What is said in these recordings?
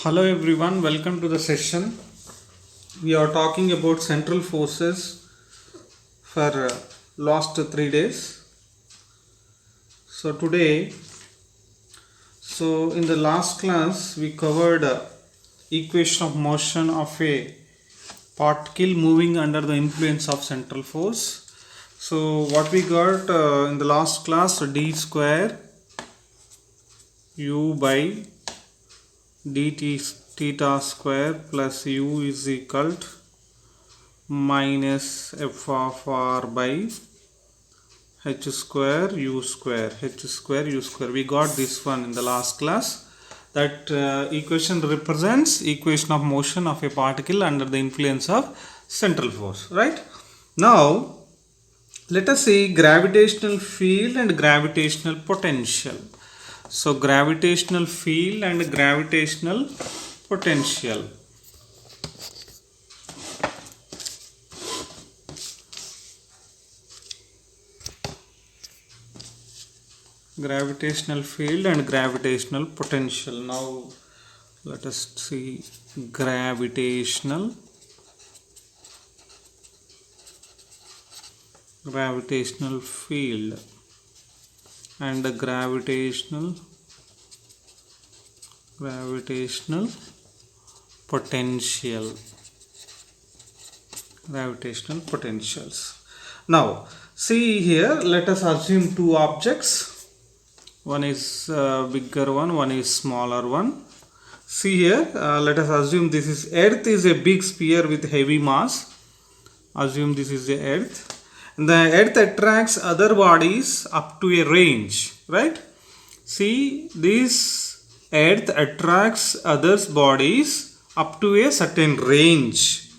Hello everyone, welcome to the session. We are talking about central forces for last 3 days. So today, in the last class we covered equation of motion of a particle moving under the influence of central force. So what we got in the last class, d square u by dt theta square plus u is equal to minus f of r by h square u square we got this one in the last class. That equation represents equation of motion of a particle under the influence of central force, right? Now let us see gravitational field and gravitational potential. So gravitational field and gravitational potential. Gravitational field and gravitational potential. Now let us see gravitational field and the gravitational potential. Gravitational potentials. Now see here, let us assume two objects. One is bigger one is smaller one. See here, let us assume this is earth is a big sphere with heavy mass. Assume this is the earth. And the earth attracts other bodies up to a range, right? See, this earth attracts others bodies up to a certain range.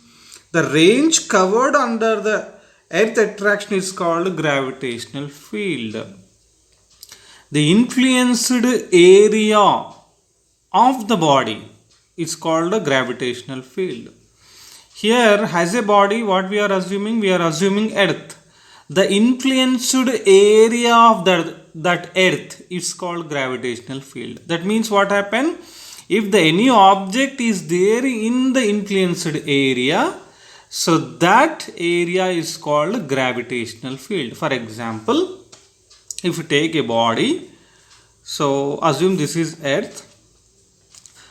The range covered under the earth attraction is called gravitational field. The influenced area of the body is called a gravitational field. Here, as a body, what we are assuming? We are assuming earth. The influenced area of that earth is called gravitational field. That means what happen? If any object is there in the influenced area, so that area is called gravitational field. For example, if you take a body, so assume this is earth.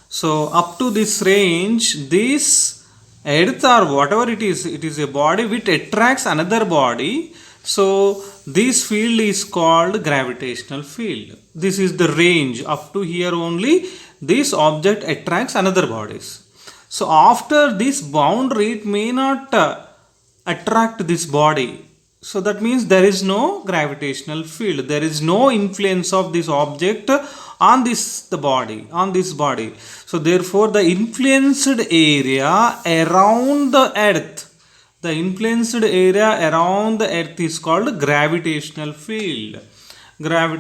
So up to this range, this earth or whatever it is a body which attracts another body. So this field is called gravitational field. This is the range. Up to here only this object attracts another bodies. So after this boundary, it may not attract this body. So that means there is no gravitational field. There is no influence of this object on this body. So therefore the influenced area around the earth. The influenced area around the earth is called gravitational field. Now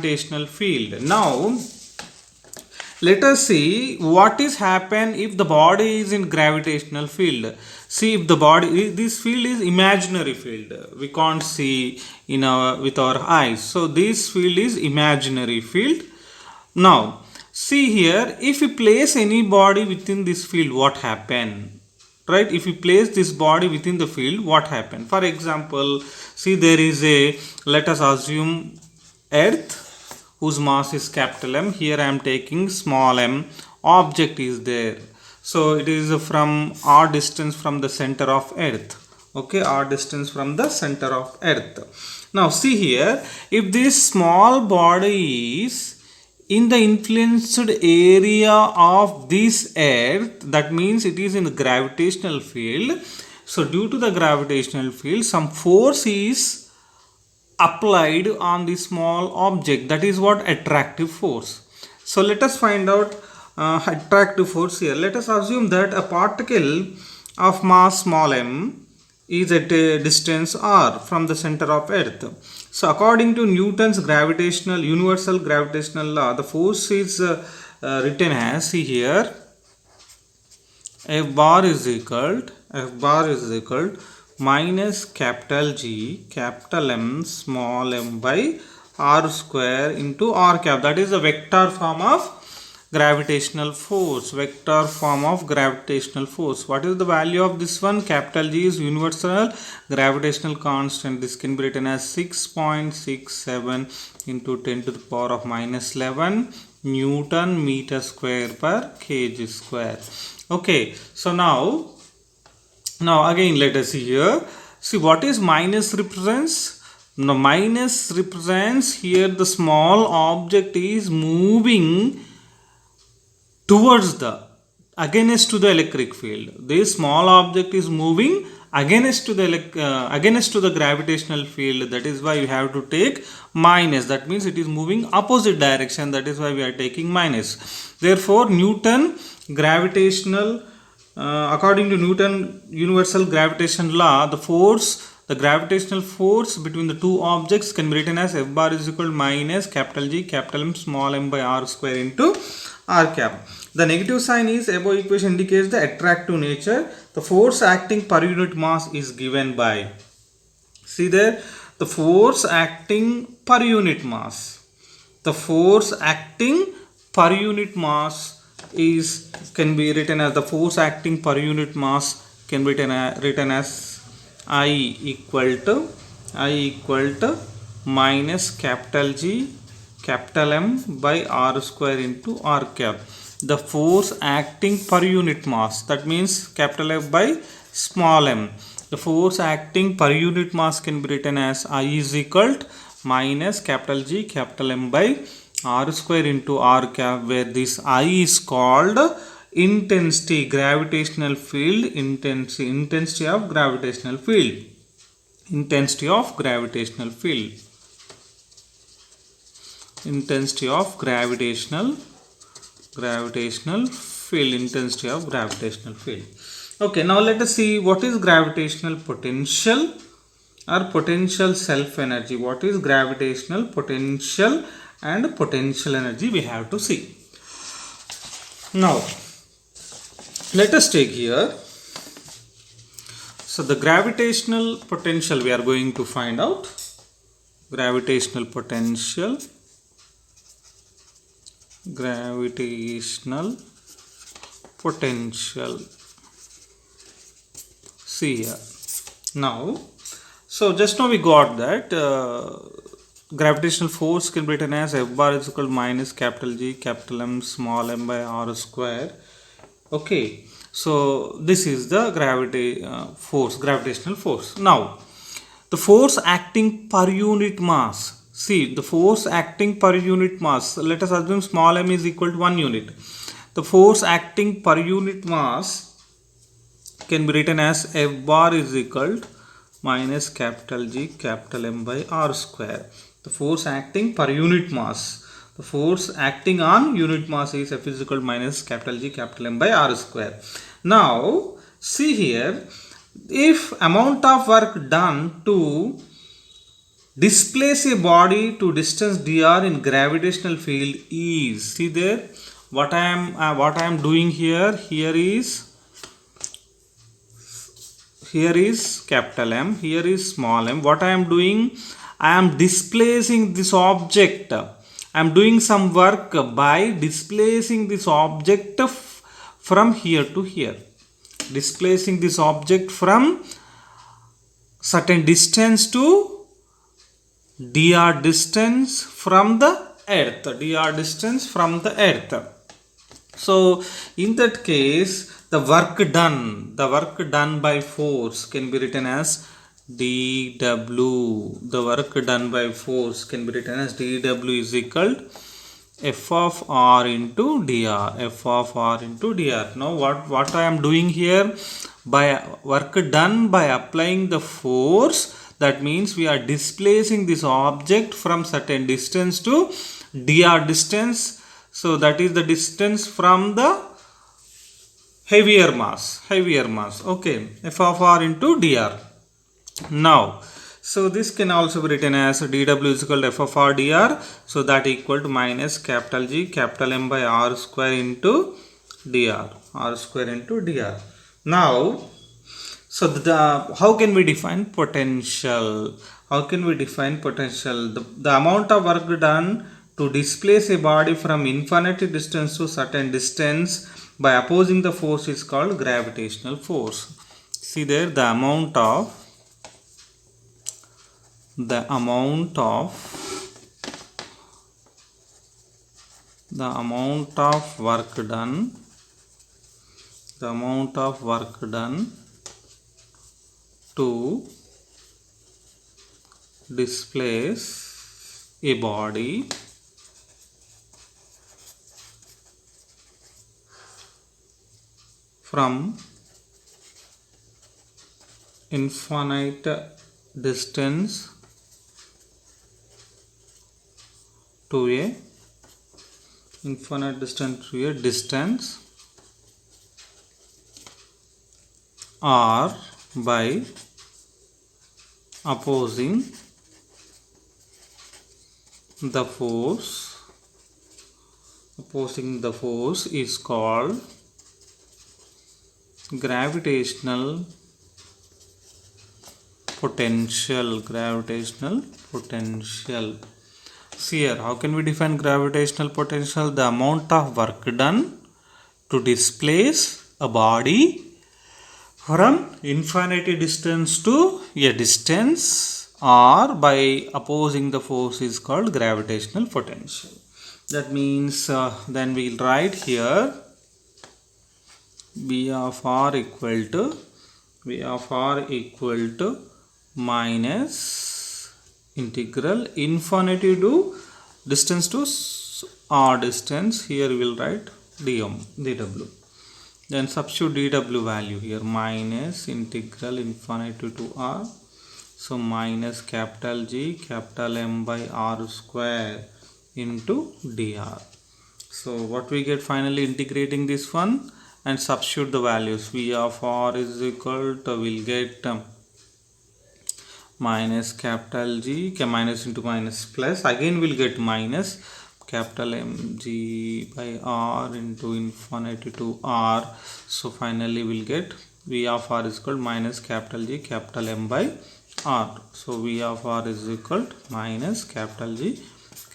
let us see what is happen if the body is in gravitational field. See, if the body, this field is imaginary field. We can't see with our eyes. So this field is imaginary field. Now see here, if we place any body within this field, what happen? Right? If you place this body within the field, what happen? For example, see, there is let us assume earth whose mass is capital M. Here I am taking small m. Object is there. So it is from r distance from the center of earth. Okay, r distance from the center of earth. Now see here, if this small body is in the influenced area of this earth, that means it is in the gravitational field. So due to the gravitational field, some force is applied on the small object. That is what attractive force. So let us find out attractive force here. Let us assume that a particle of mass small m is at a distance r from the center of earth. So according to Newton's universal gravitational law, the force is written as, see here, F bar is equal minus capital G capital M small m by r square into r cap. That is the vector form of gravitational force, vector form of gravitational force. What is the value of this one? Capital G is universal gravitational constant. This can be written as 6.67 into 10 to the power of minus 11 Newton meter square per kg square. Okay, so now again let us see here. See what is minus represents. Now minus represents here the small object is moving towards the against to the electric field. This small object is moving against to the gravitational field. That is why we have to take minus. That means it is moving opposite direction. That is why we are taking minus. Therefore Newton gravitational according to Newton universal gravitation law, the gravitational force between the two objects can be written as F bar is equal to minus capital G capital M small m by r square into r cap. The negative sign is above equation indicates the attractive nature. The force acting per unit mass is given by, see there, the force acting per unit mass. The force acting per unit mass is can be written as the force acting per unit mass can be written as I equal to minus capital G capital M by r square into r cap. The force acting per unit mass, that means capital F by small m. The force acting per unit mass can be written as I is equal to minus capital G capital M by r square into r cap, where this I is called intensity, gravitational field intensity, intensity of gravitational field, intensity of gravitational field, intensity of gravitational field, intensity of gravitational field. Okay, now let us see what is gravitational potential or potential self energy. What is gravitational potential and potential energy we have to see. Now let us take here, so the gravitational potential we are going to find out. Gravitational potential, see here. Now, so just now we got that gravitational force can be written as F bar is equal to minus capital G capital M small m by r square. Okay, so this is the gravitational force. Now the force acting per unit mass, see the force acting per unit mass, let us assume small m is equal to 1 unit. The force acting per unit mass can be written as F bar is equal to minus capital G capital M by r square. The force acting per unit mass, the force acting on unit mass is F is equal to minus capital G capital M by r square. Now see here, if amount of work done to displace a body to distance dr in gravitational field is, see there, what I am doing here, here is capital M, here is small m. What I am doing, I am displacing this object. I am doing some work by displacing this object from here to here. Displacing this object from certain distance to dr distance from the earth. Dr distance from the earth. So in that case, the work done by force can be written as dW. The work done by force can be written as dW is equal to F of r into dr. F of r into dr. Now what I am doing here, by work done by applying the force, that means we are displacing this object from certain distance to dr distance. So that is the distance from the heavier mass. Okay, F of r into dr. Now, so this can also be written as dW is equal to F of r dr. So that equal to minus capital G capital M by r square into dr. R square into dr. Now, so how can we define potential? How can we define potential? The amount of work done to displace a body from infinite distance to certain distance by opposing the force is called gravitational force. See there, the amount of the amount of work done to displace a body from infinite distance to a distance, or by opposing the force is called gravitational potential. See here, how can we define gravitational potential? The amount of work done to displace a body from infinite distance to a distance, or by opposing the force is called gravitational potential. That means then we'll write here V of r equal to minus integral infinity to distance to r distance. Here we will write dw. Then substitute dw value here, minus integral infinity to r. So minus capital G capital M by r square into dr. So what we get finally integrating this one and substitute the values. V of r is equal to, we'll get minus capital G, minus into minus plus, again we'll get minus capital M G by r into infinity to r. So finally we'll get V of r is equal to minus capital G capital M by r. So V of r is equal to minus capital G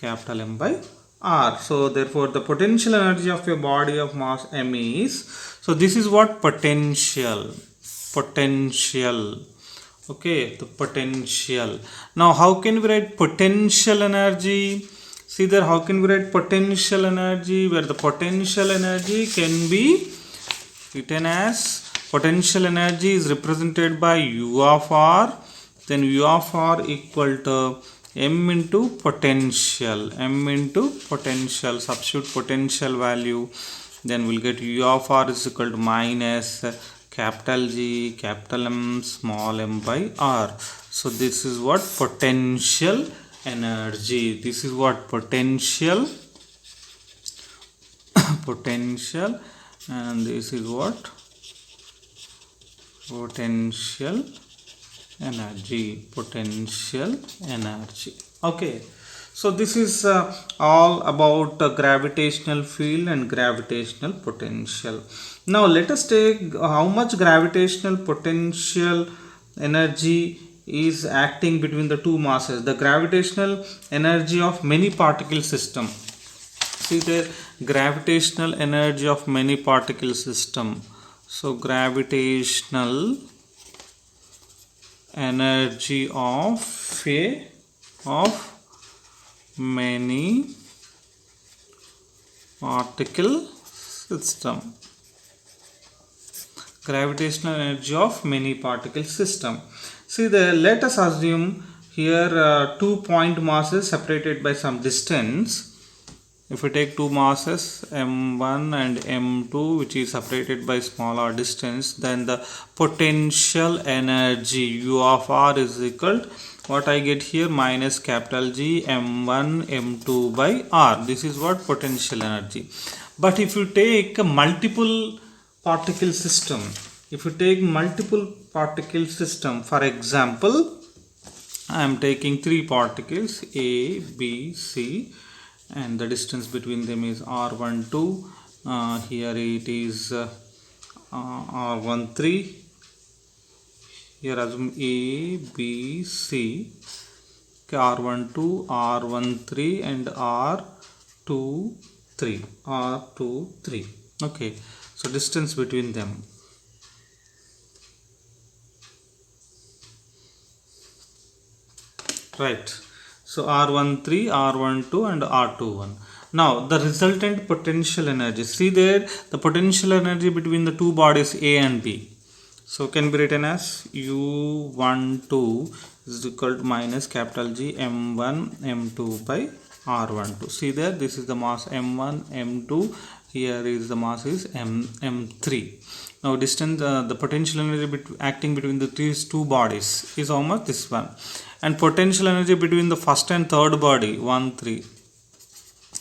capital M by r. So therefore the potential energy of a body of mass m is, so this is what potential, okay, the potential. Now how can we write potential energy? See there, how can we write potential energy, where the potential energy can be written as, potential energy is represented by U of r, then U of r equal to m into potential, substitute potential value, then we'll get U of r is equal to minus capital G capital M small m by r. So this is what potential energy, this is what potential and this is what potential energy. Okay, so this is all about gravitational field and gravitational potential. Now let us take how much gravitational potential energy is acting between the two masses, the gravitational energy of many particle system. See there, gravitational energy of many particle system. So gravitational energy of many particle system, gravitational energy of many particle system. See there, let us assume here 2 point masses separated by some distance. If we take two masses m1 and m2 which is separated by smaller distance, then the potential energy U of r is equal to what I get here, minus capital G m1 m2 by r. This is what potential energy. But if you take a multiple particle system, for example I am taking 3 particles A, B, C, and the distance between them is r12. Here it is r13. Here assume A, B, C, Okay, R12, R13 and R23. R23. Okay, so distance between them. Right. So R13, R12 and R21. Now the resultant potential energy. See there, the potential energy between the two bodies A and B. So can be written as U12 is equal to minus capital G M1 M2 by R12. See there, this is the mass M1 M2. Here is the mass is M3. Now distance, the potential energy acting between these two bodies is how much? This one. And potential energy between the first and third body 1 3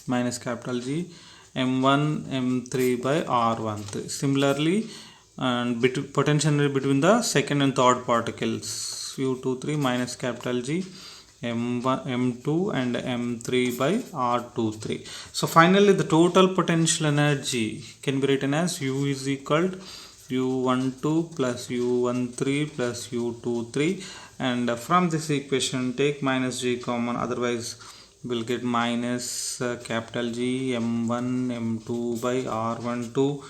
minus capital G M1 M3 by R13. Similarly, and potential energy between the second and third particles U23 minus capital G M1 M2 and M3 by R23. So finally the total potential energy can be written as U is equal to U12 plus U13 plus U23, and from this equation take minus G common, otherwise we'll get minus capital G M1 M2 by R12,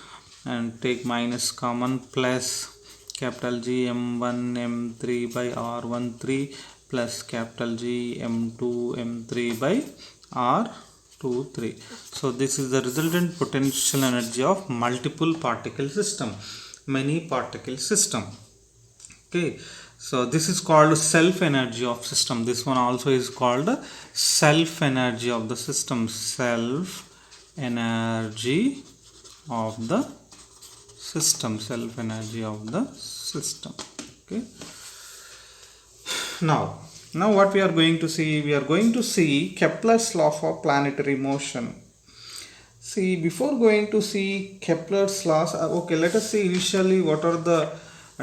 and take minus common plus capital G M1 M3 by R13 plus capital G M2 M3 by R23. So this is the resultant potential energy of multiple particle system, many particle system. Okay, so this is called self energy of system. This one also is called self energy of the system. Self energy of the system. Self energy of the system. Okay. Now what we are going to see? We are going to see Kepler's law for planetary motion. See, before going to see Kepler's laws, okay, let us see initially what are the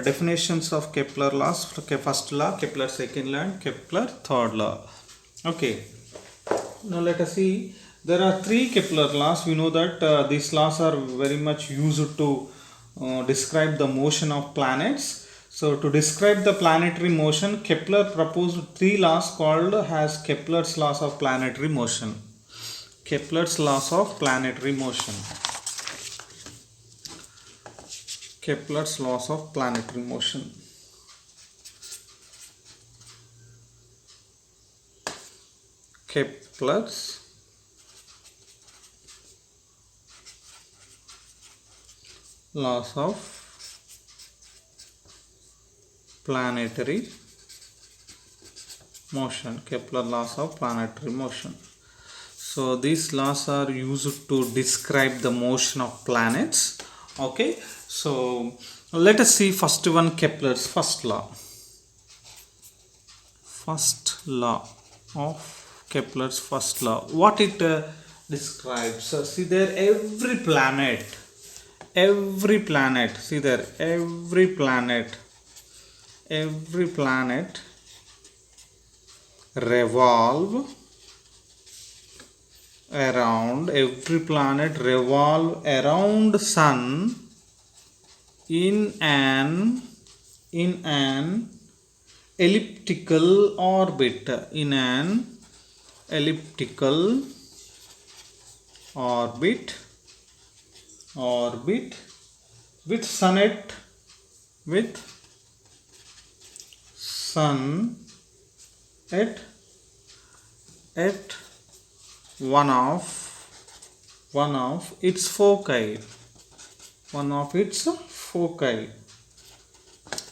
definitions of Kepler laws. First law, Kepler second law, and Kepler third law. Okay, now let us see. There are three Kepler laws. We know that these laws are very much used to describe the motion of planets. So to describe the planetary motion, Kepler proposed three laws called as Kepler's laws of planetary motion. Kepler's laws of planetary motion. Kepler's laws of planetary motion. Kepler's laws of planetary motion. Kepler laws of planetary motion. So these laws are used to describe the motion of planets. Okay, so let us see first one, Kepler's first law. First law of Kepler's first law. What it describes? See there, every planet, see there, every planet revolve around sun in an elliptical orbit, with sun at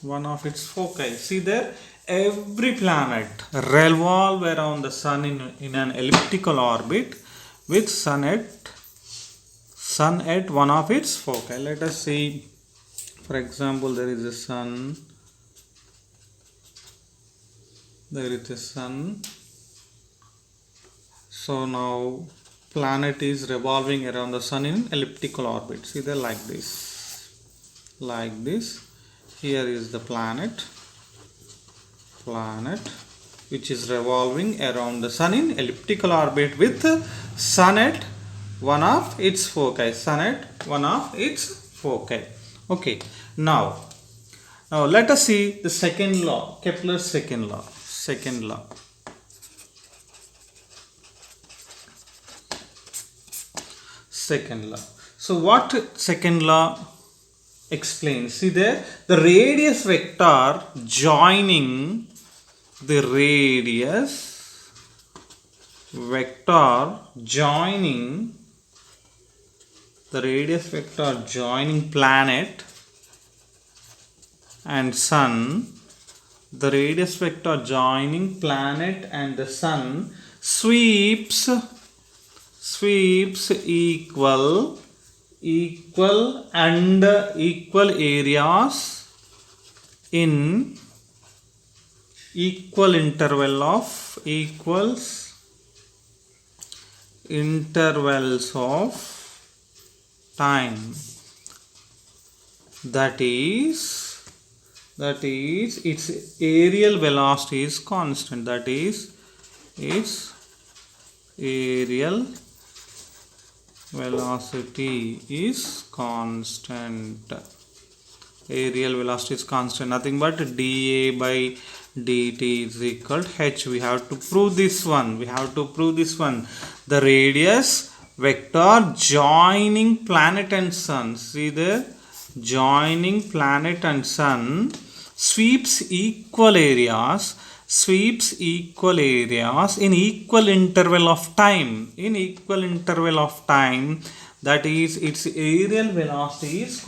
one of its foci. See there, every planet revolve around the sun in an elliptical orbit with sun at one of its foci. Let us see, for example, there is a sun. So now planet is revolving around the sun in elliptical orbit. See there, like this. Here is the planet which is revolving around the sun in elliptical orbit with sun at one of its foci. Okay, now let us see the second law, Kepler's second law. second law. So what second law explains? See there, the radius vector joining the radius vector joining planet and sun, the radius vector joining planet and the sun sweeps equal areas in equal intervals of time. That is its aerial velocity is constant. That is its aerial velocity is constant. Aerial velocity is constant, nothing but dA by dt is equal to h. We have to prove this one. The radius vector joining planet and sun, see there, joining planet and sun sweeps equal areas in equal interval of time. That is, its aerial velocity is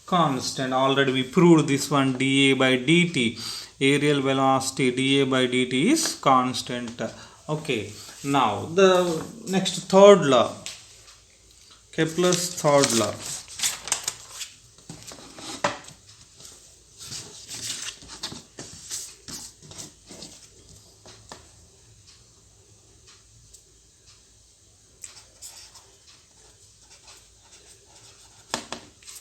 constant. Already we proved this one, dA by dt. Aerial velocity dA by dt is constant. Okay, now the next third law, Kepler's third law.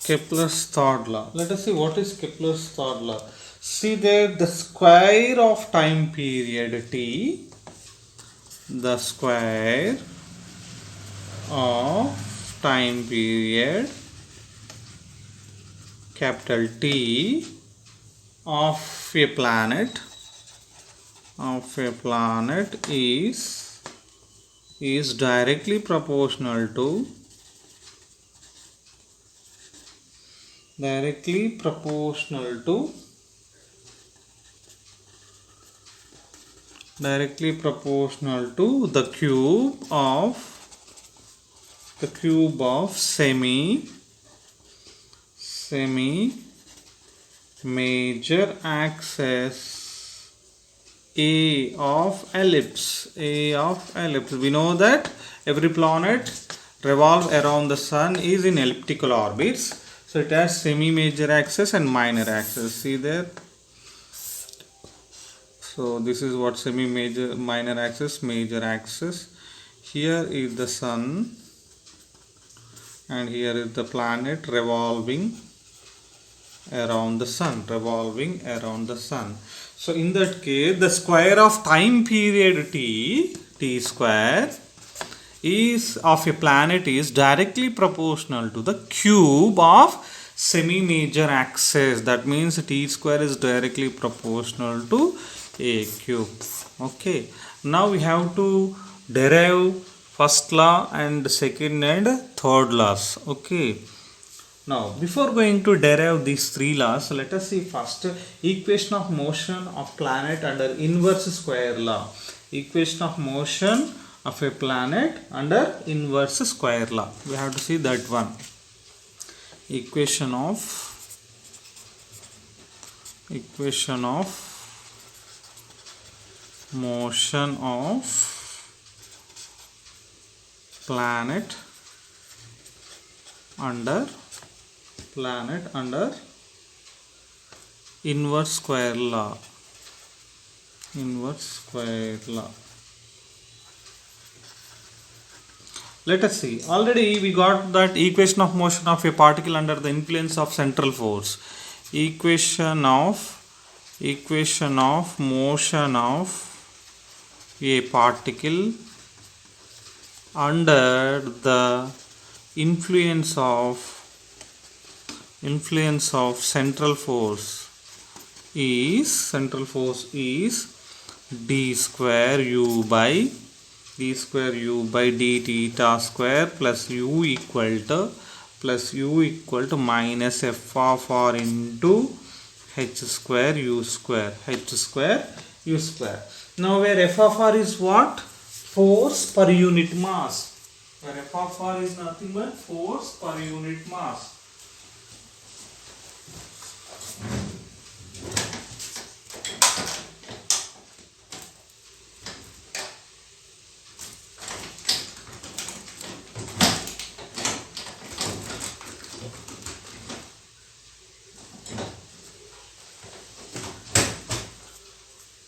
Kepler's third law. Let us see what is Kepler's third law. See there, the square of time period t, the square of time period capital T of a planet is directly proportional to the cube of semi major axis A of ellipse. We know that every planet revolves around the sun is in elliptical orbits. So it has semi-major axis and minor axis. See there. So this is what semi-major, minor axis, major axis. Here is the sun and here is the planet revolving around the sun. So in that case, the square of time period t square is of a planet is directly proportional to the cube of semi-major axis. That means t square is directly proportional to a cube. Okay, now we have to derive first law and second and third laws. Okay, now before going to derive these three laws, let us see first equation of motion of planet under inverse square law. Equation of motion of a planet under inverse square law. We have to see that one. Equation of motion of planet under inverse square law. Let us see. Already we got that equation of motion of a particle under the influence of central force. Equation of motion of a particle under the influence of central force is d square u by d square u by d theta square plus u equal to minus f of r into h square u square Now where f of r is what? Force per unit mass. Where f of r is nothing but force per unit mass.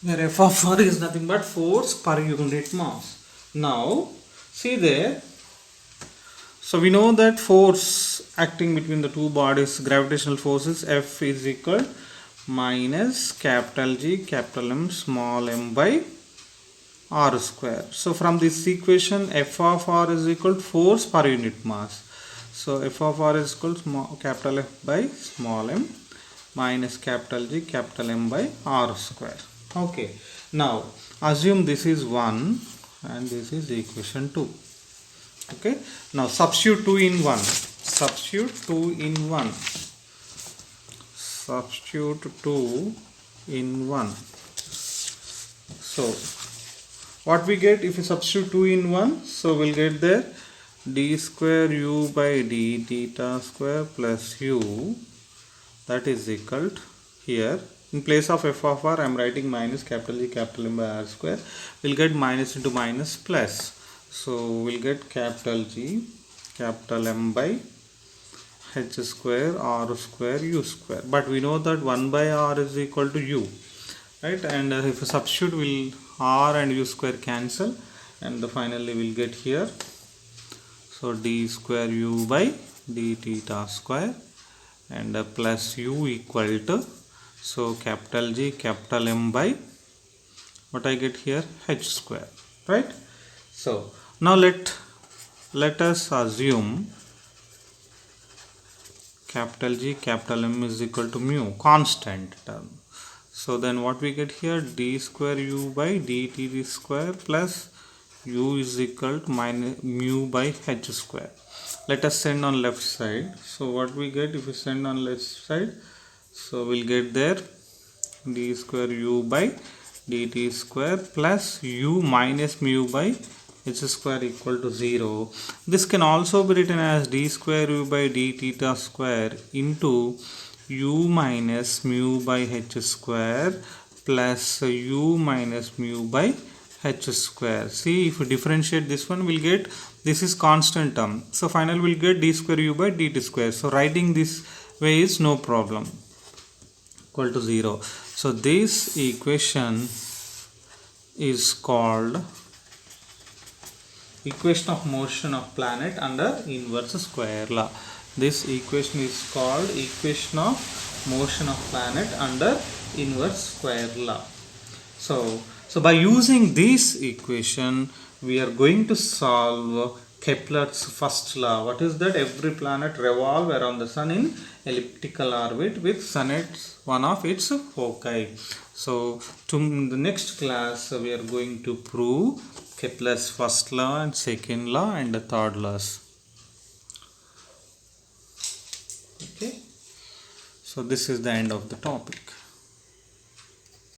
Where f of r is nothing but force per unit mass. Now see there, so we know that force acting between the two bodies, gravitational forces, F is equal minus capital G capital M small m by r square. So from this equation f of r is equal to force per unit mass. So f of r is equal to capital F by small m minus capital G capital M by r square. Okay, now assume this is 1 and this is equation 2. Okay, now substitute 2 in 1. Substitute 2 in 1. So what we get if we substitute 2 in 1? So we'll get there d square u by d theta square plus u, that is equal to, here in place of f of r I am writing minus capital G capital M by r square. We'll get minus into minus plus. So we'll get capital G capital M by h square r square u square. But we know that 1 by r is equal to u, right? And if we substitute, will r and u square cancel, and finally we'll get here. So d square u by d theta square and plus u equal to, so capital G capital M by what I get here, h square, right? So now let us assume capital G capital M is equal to mu, constant term. So then what we get here, d square u by dt square plus u is equal to minus mu by h square. Let us send on left side. So what we get if we send on left side, so we'll get there d square u by dt square plus u minus mu by h square equal to 0. This can also be written as d square u by d theta square into u minus mu by h square plus u minus mu by h square. See, if we differentiate this one, we'll get, this is constant term. So finally we'll get d square u by dt square. So writing this way is no problem, equal to 0. So this equation is called equation of motion of planet under inverse square law. This equation is called equation of motion of planet under inverse square law. So by using this equation, we are going to solve Kepler's first law. What is that? Every planet revolves around the sun in elliptical orbit with sun at one of its foci. So in the next class, we are going to prove Kepler's first law and second law and the third laws. Okay, so this is the end of the topic.